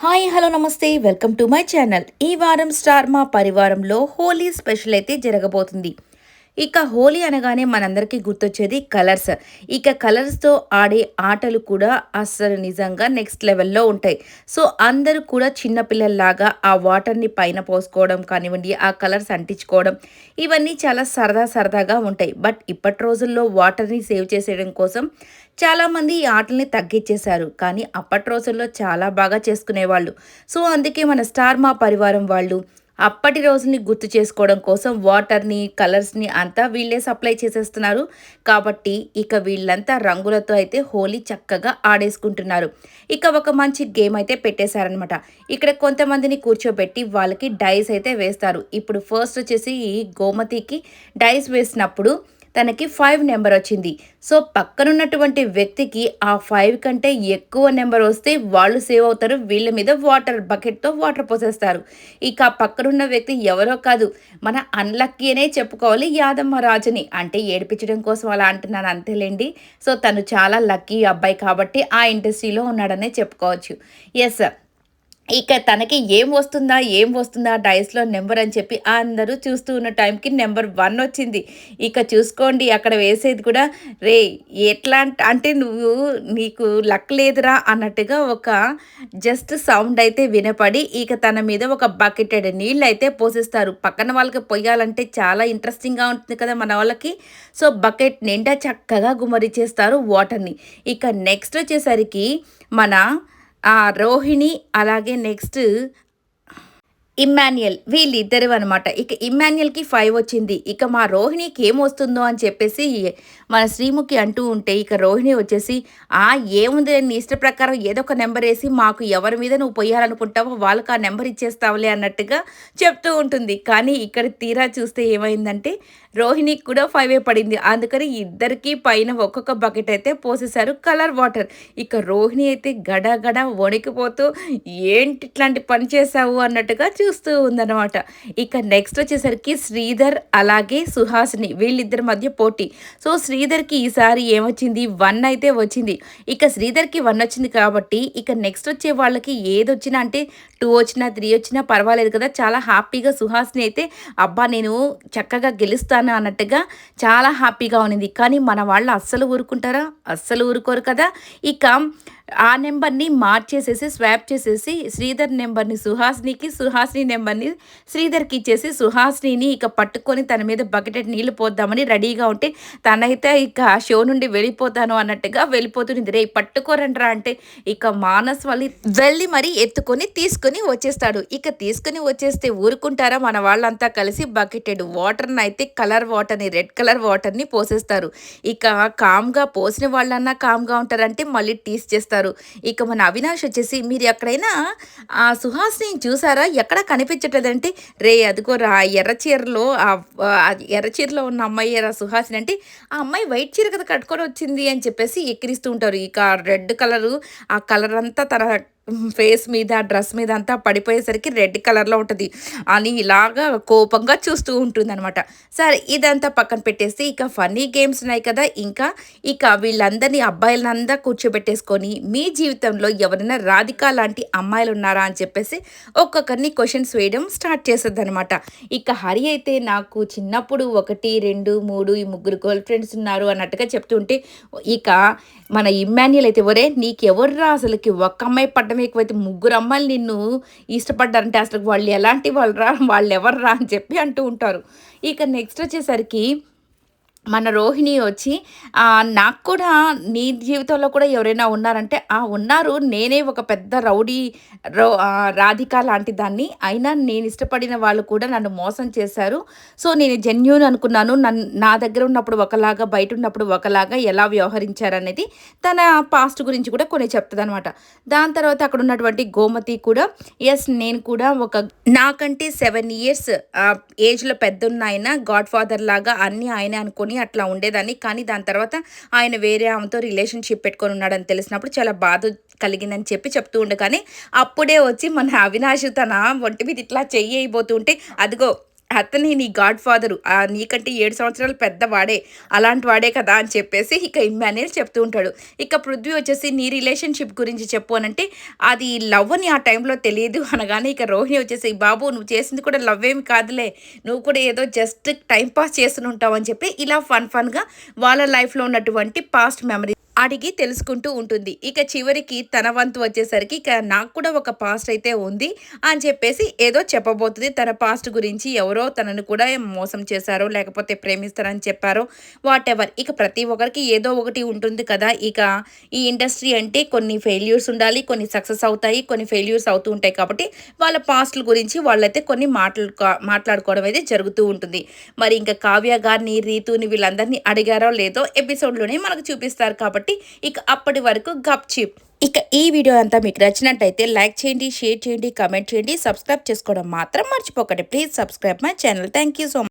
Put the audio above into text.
Hi hello నమస్తే welcome to my channel. ఈ వారం స్టార్ మా పరివారంలో హోలీ స్పెషల్ అయితే జరగబోతుంది. ఇక హోలీ అనగానే మనందరికీ గుర్తొచ్చేది కలర్స్. ఇక కలర్స్తో ఆడే ఆటలు కూడా అస్సలు నిజంగా నెక్స్ట్ లెవెల్లో ఉంటాయి. సో అందరూ కూడా చిన్నపిల్లల్లాగా ఆ వాటర్ని పైన పోసుకోవడం కానివ్వండి, ఆ కలర్స్ అంటించుకోవడం, ఇవన్నీ చాలా సరదా సరదాగా ఉంటాయి. బట్ ఇప్పటి రోజుల్లో వాటర్ని సేవ్ చేసేయడం కోసం చాలామంది ఈ ఆటల్ని తగ్గించేశారు. కానీ అప్పటి రోజుల్లో చాలా బాగా చేసుకునేవాళ్ళు. సో అందుకే మన స్టార్ మా పరివారం వాళ్ళు అప్పటి రోజుల్ని గుర్తు చేసుకోవడం కోసం వాటర్‌ని, కలర్స్‌ని అంతా వీళ్ళే సప్లై చేసేస్తున్నారు. కాబట్టి ఇక వీళ్ళంతా రంగులతో అయితే హోలీ చక్కగా ఆడేసుకుంటున్నారు. ఇక ఒక మంచి గేమ్ అయితే పెట్టేశారనమాట. ఇక్కడ కొంతమందిని కూర్చోబెట్టి వాళ్ళకి డైస్ అయితే వేస్తారు. ఇప్పుడు ఫస్ట్ వచ్చేసి గోమతికి డైస్ వేసినప్పుడు తనకి 5 నెంబర్ వచ్చింది. సో, పక్కనున్నటువంటి వ్యక్తికి ఆ 5 కంటే ఎక్కువ నెంబర్ వస్తే వాళ్ళు సేవ్ అవుతారు. వీళ్ళ మీద బకెట్‌తో వాటర్ పోసేస్తారు. ఇక ఆ పక్కనున్న వ్యక్తి ఎవరో కాదు, మన అన్‌లక్కీ అనే చెప్పుకోవాలి, యాదమ్మ రాజుని. అంటే ఏడిపించడం కోసం అలా అంటున్నాను అంతేలెండి. సో, తను చాలా లక్కీ అబ్బాయి కాబట్టి ఆ ఇండస్ట్రీలో ఉన్నాడనే చెప్పుకోవచ్చు. యెస్. ఇక తనకి ఏం వస్తుందా డైస్‌లో నంబర్ అని చెప్పి అందరూ చూస్తూ ఉన్న టైంకి నంబర్ 1 వచ్చింది. ఇక చూసుకోండి అక్కడ వేసేది కూడా, "రేయ్! అంటే నీకు లక్ లేదురా" అన్నట్టుగా ఒక జస్ట్ సౌండ్ అయితే వినపడి ఇక తన మీద ఒక బకెటెడ్ నీళ్ళైతే పోసేస్తారు. పక్కన వాళ్ళకి పొయ్యాలంటే చాలా ఇంట్రెస్టింగ్‌గా ఉంటుంది కదా మన వాళ్ళకి. సో, బకెట్ నిండా చక్కగా గుమ్మరిచ్చేస్తారు వాటర్‌ని. ఇక నెక్స్ట్ వచ్చేసరికి మన రోహిణి అలాగే నెక్స్ట్ ఇమ్మాన్యుయల్ వీళ్ళిద్దరు అనమాట. ఇక ఇమ్మాన్యుయల్‌కి 5 వచ్చింది. ఇక మా రోహిణికి ఏమొస్తుందో అని చెప్పేసి మన శ్రీముఖి అంటూ ఉంటే, ఇక రోహిణి వచ్చేసి, ఏముందిలే నీ ఇష్ట ప్రకారం ఏదో ఒక నంబరేసి మాకు ఎవరి మీద నువ్వు పొయ్యాలనుకుంటావో వాళ్ళకి ఆ నంబర్ ఇచ్చేస్తావులే అన్నట్టుగా చెప్తూ ఉంటుంది. కానీ ఇక్కడ తీరా చూస్తే ఏమైందంటే రోహిణికి కూడా 5 పడింది. అందుకని ఇద్దరికీ పైన ఒక్కొక్క బకెట్ అయితే పోసేశారు కలర్ వాటర్. ఇక రోహిణి అయితే గడగడ వణికిపోతూ ఏంటి ఇట్లాంటి పని చేశావు అన్నట్టుగా చూస్తూ ఉందన్నమాట. ఇక నెక్స్ట్ వచ్చేసరికి శ్రీధర్ అలాగే సుహాసిని వీళ్ళిద్దరి మధ్య పోటీ. సో శ్రీధర్‌కి ఈసారి ఏమొచ్చింది 1 అయితే వచ్చింది. ఇక శ్రీధర్‌కి 1 వచ్చింది కాబట్టి ఇక నెక్స్ట్ వచ్చే వాళ్ళకి ఏదొచ్చినా అంటే 2 వచ్చినా, 3 వచ్చినా పర్వాలేదు కదా! చాలా హ్యాపీగా సుహాసిని అయితే అబ్బా! నేను చక్కగా గెలుస్తాను అన్నట్టుగా చాలా హ్యాపీగా ఉన్నింది. కానీ మన వాళ్ళు అస్సలు ఊరుకుంటారా? అస్సలు ఊరుకోరు కదా! ఇక ఆ నెంబర్‌ని మార్చేసేసి స్వాప్ చేసేసి శ్రీధర్ నెంబర్‌ని సుహాసినికి, సుహాసిని నెంబర్‌ని శ్రీధర్‌కి ఇచ్చేసి సుహాసినిని ఇక పట్టుకొని తన మీద బకెటెడ్ నీళ్లు పోద్దామని రెడీగా ఉంటే తనైతే ఇక షో నుండి వెళ్ళిపోతాను అన్నట్టుగా వెళ్ళిపోతుంది. "రేయ్ పట్టుకోరండ్రా" అంటే ఇక మానస్ వాళ్ళు వెళ్ళి మరి ఎత్తుకొని తీసుకొని వచ్చేస్తాడు. ఇక తీసుకొని వచ్చేస్తే ఊరుకుంటారా మన వాళ్ళంతా కలిసి బకెటెడ్ వాటర్‌నయితే కలర్ వాటర్‌ని రెడ్ కలర్ వాటర్‌ని పోసేస్తారు. ఇక కామ్‌గా పోసిన వాళ్ళన్నా కామ్‌గా ఉంటారంటే మళ్ళీ టీజ్ చేస్తారు. ఇక మన అవినాష్ వచ్చేసి, "మీరు ఎక్కడైనా ఆ సుహాసినిని చూసారా? ఎక్కడా కనిపించట్లేదంటే" "రేయ్ అదిగోరా ఎర్ర చీరలో ఎర్ర చీరలో ఉన్న అమ్మాయేరా సుహాసిని" అంటే, "ఆ అమ్మాయి వైట్ చీర కదా కట్టుకొని వచ్చింది" అని చెప్పేసి ఎక్కిరిస్తూ ఉంటారు. ఇక రెడ్ కలరు ఆ కలర్ అంతా తన ఫేస్ మీద, డ్రెస్ మీద అంతా పడిపోయేసరికి రెడ్ కలర్‌లో ఉంటది అని ఇలాగా కోపంగా చూస్తూ ఉంటుందనమాట. సరే ఇదంతా పక్కన పెట్టేసి ఇక ఫన్నీ గేమ్స్ ఉన్నాయి కదా! ఇక వీళ్ళందరినీ అబ్బాయిలనంతా కూర్చోబెట్టేసుకొని, మీ జీవితంలో ఎవరైనా రాధిక లాంటి అమ్మాయిలున్నారా అని చెప్పేసి ఒక్కొక్కరిని క్వెషన్స్ వేయడం స్టార్ట్ చేస్తదనమాట. ఇక హరి అయితే నాకు చిన్నప్పుడు 1, 2, 3 ఈ ముగ్గురు గర్ల్ ఫ్రెండ్స్ ఉన్నారు అన్నట్టుగా చెప్తుంటే, ఇక మన ఇమ్మాన్యుయల్ అయితే, "ఒరేయ్ నీకెవర్రా అసలకి ఒక్క అమ్మాయి పడ్డం ఎక్కువైతే ముగ్గురు అమ్మాయిలు నిన్ను ఇష్టపడ్డారంటే అసలు వాళ్ళు ఎలాంటి వాళ్ళురా? వాళ్ళెవర్రా?" అని చెప్పి అంటూ ఉంటారు. ఇక నెక్స్ట్ వచ్చేసరికి మన రోహిణి వచ్చి, "నాకు కూడా నీ జీవితంలో కూడా ఎవరైనా ఉన్నారంటే" ఉన్నారు. నేనే ఒక పెద్ద రౌడీ రాధిక లాంటి దాన్ని. అయినా నేను ఇష్టపడిన వాళ్ళు కూడా నన్ను మోసం చేశారు. సో, నేను జెన్యూన్ అనుకున్నాను. నా దగ్గర ఉన్నప్పుడు ఒకలాగా, బయట ఉన్నప్పుడు ఒకలాగా ఎలా వ్యవహరించారనేది తన పాస్ట్ గురించి కూడా కొన్ని చెప్తదనమాట. దాని తర్వాత అక్కడ ఉన్నటువంటి గోమతి కూడా, "యెస్ నేను కూడా నాకంటే 7 ఇయర్స్ ఏజ్‌లో పెద్దున్నాయన గాడ్ ఫాదర్ లాగా అన్నీ ఆయనే అనుకోని అట్లా ఉండేదాన్ని. కానీ దాని తర్వాత ఆయన వేరే ఆమెతో రిలేషన్‌షిప్ పెట్టుకొని ఉన్నాడని తెలిసినప్పుడు చాలా బాధ కలిగిందని చెప్తూ ఉండగానే అప్పుడే వచ్చి మన అవినాష్ తన ఒంటి మీద ఇట్లా చెయ్యి ఎయబోతూ ఉంటే, "అదిగో అతనే నీ గాడ్ ఫాదరు. నీకంటే 7 సంవత్సరాలు పెద్దవాడే. అలాంటి వాడే కదా! అని చెప్పేసి ఇక ఇమ్మాన్యుయల్ చెప్తూ ఉంటాడు. ఇక పృథ్వీ వచ్చేసి నీ రిలేషన్‌షిప్ గురించి చెప్పు అనంటే, అది లవ్ అని ఆ టైంలో తెలీదు అనగానే ఇక రోహిణి వచ్చేసి, బాబు నువ్వు చేసింది కూడా లవ్ ఏమి కాదులే. నువ్వు కూడా ఏదో జస్ట్ టైమ్ పాస్ చేస్తునుంటావు అని చెప్పి ఇలా ఫన్‌గా వాళ్ళ లైఫ్‌లో ఉన్నటువంటి పాస్ట్ మెమరీ అడిగి తెలుసుకుంటూ ఉంటుంది. ఇక చివరికి తన వంతు వచ్చేసరికి ఇక నాకు కూడా ఒక పాస్ట్ అయితే ఉంది అని చెప్పేసి ఏదో చెప్పబోతుంది. తన పాస్ట్ గురించి ఎవరో తనను కూడా మోసం చేశారో, లేకపోతే ప్రేమిస్తారని చెప్పారో వాటెవర్. ఇక ప్రతి ఒక్కరికి ఏదో ఒకటి ఉంటుంది కదా! ఇక ఈ ఇండస్ట్రీ అంటే కొన్ని ఫెయిల్యూర్స్ ఉండాలి, కొన్ని సక్సెస్ అవుతాయి, కొన్ని ఫెయిల్యూర్స్ అవుతూ ఉంటాయి కాబట్టి వాళ్ళ పాస్ట్‌ల గురించి వాళ్ళైతే కొన్ని మాట్లాడుకోవడం అయితే జరుగుతూ ఉంటుంది. మరి ఇంక కావ్య గారిని, రీతుని వీళ్ళందరిని అడిగారో లేదో ఎపిసోడ్‌లోనే మనకు చూపిస్తారు కాబట్టి ఇక అప్పటి వరకు గప్‌చిప్. ఇక ఈ వీడియో అంతా మీకు నచ్చినట్టయితే లైక్ చేయండి, షేర్ చేయండి, కామెంట్ చేయండి, సబ్స్క్రైబ్ చేసుకోవడం మాత్రం మర్చిపోకండి. Please subscribe my channel. Thank you so much.